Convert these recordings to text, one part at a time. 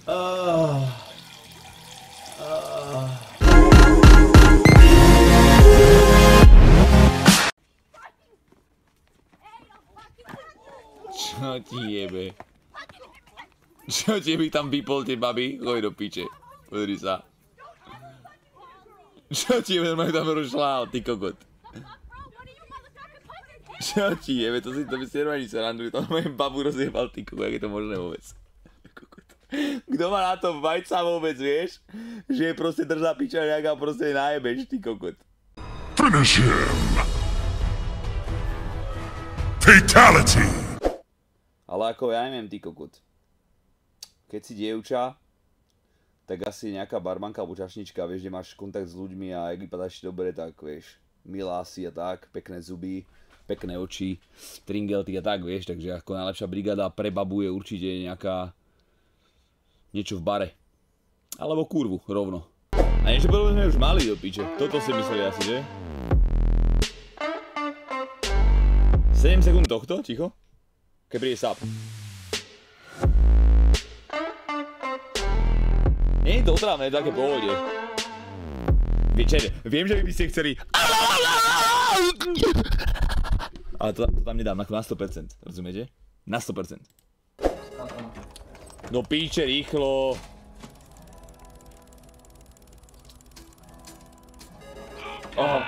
Čo ti jebe? Čo ti by tam vypol tie baby? Choď do piče. Pozri sa. Čo ti jebe, normálne tam rozšlál, ty kokot. Čo ti jebe, to by si normálne srandujú, to normálne babu rozjebal, ty kokot, jak je to možné vôbec. Kto má na to vajca vôbec, vieš? Že je proste držá piča nejaká proste najebeš, ty kokot. Finish him! Fatality! Ale ako ja neviem, ty kokot. Keď si dievča, tak asi nejaká barmanka alebo čašnička, vieš, kde máš kontakt s ľuďmi a ak vypadáš dobre, tak vieš, milá si a tak, pekné zuby, pekné oči, stringelty a tak, vieš, takže ako najlepšia brigáda pre babu je určite nejaká niečo v bare. Alebo kurvu, rovno. A niečo podobne sme už mali do piče, toto si mysleli asi, že? 7 sekúnd tohto, ticho. Keď príde sap. Nie je to otravné, je to také pohode. Viem, že vy by ste chceli... Ale to tam nedám, na 100%, rozumiete? Na 100%. No píče, rýchlo. Aha.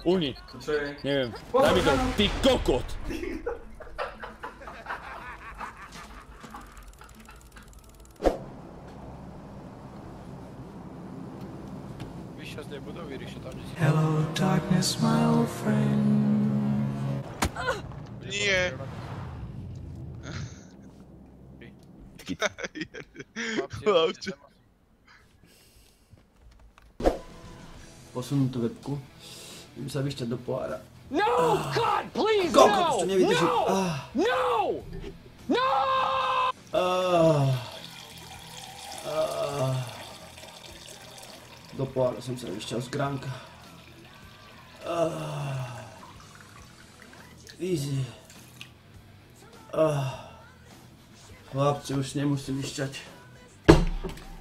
Uhni. Čo je? Neviem. Daj mi to. Ty kokot. Vyšťa z tej budovy, Ríša, tam kde si... Hello, darkness, my old friend. Nie. Posunú tú webku. Idem sa vyšťať do pohára. No! God, please, Kokot, to nevydrží. No! No! Do pohára som sa vyšťal z gránka. Easy. Chlapci, už nemusím vyšťať.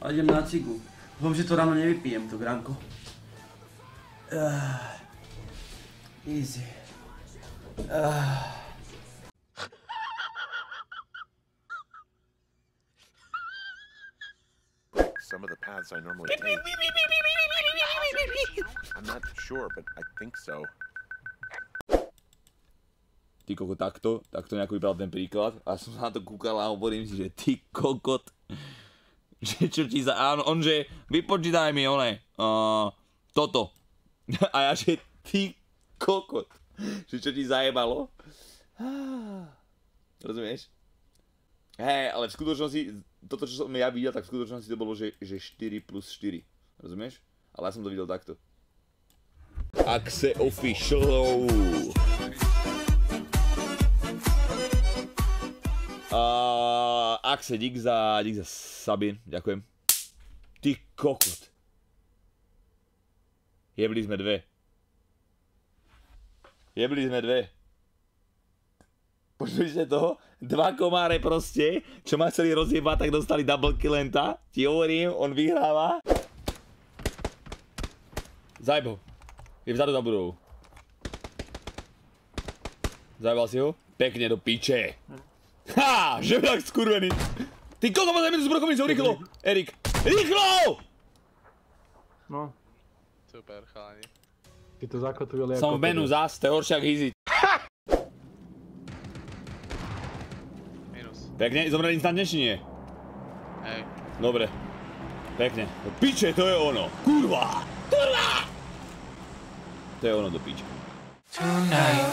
A idem na cigu. Dúfam, že to ráno nevypijem, to gránko. Easy. Some of the paths I normally take. I'm not sure, but I think so. Ty kokot, takto nejako vypadal ten príklad a som sa na to kúkal a hovorím si, že ty kokot. Že čo ti za... Áno, on že vypočítaj mi toto. A ja že ty kokot. Že čo ti zajebalo? Rozumieš? Hej, ale v skutočnosti, toto čo som ja videl, tak v skutočnosti to bolo, že 4 plus 4. Rozumieš? Ale ja som to videl takto. Axe Official. Axe, dík za Sabin, ďakujem. Ty kokot. Jebli sme dve. Počuli ste toho? Dva komáre proste, čo ma chceli rozjebať, tak dostali double killenta. Ti hovorím, on vyhráva. Zajeb ho. Je vzadu za budovou. Zajebal si ho? Pekne do piče. Ha! Žebrak skurvený. Ty koľko ma zajme tu s brokovnicou, rýchlo! Erik. Rýchlo! No. Super, chalani. Ty to zakotvili ako... Som v menu zás, to je horšie jak Easy. Minus. Pekne, zomreli instantne či nie? Hej. Dobre. Pekne. Do piče, to je ono. Kurva! Kurva! To je ono do piče. Tonight.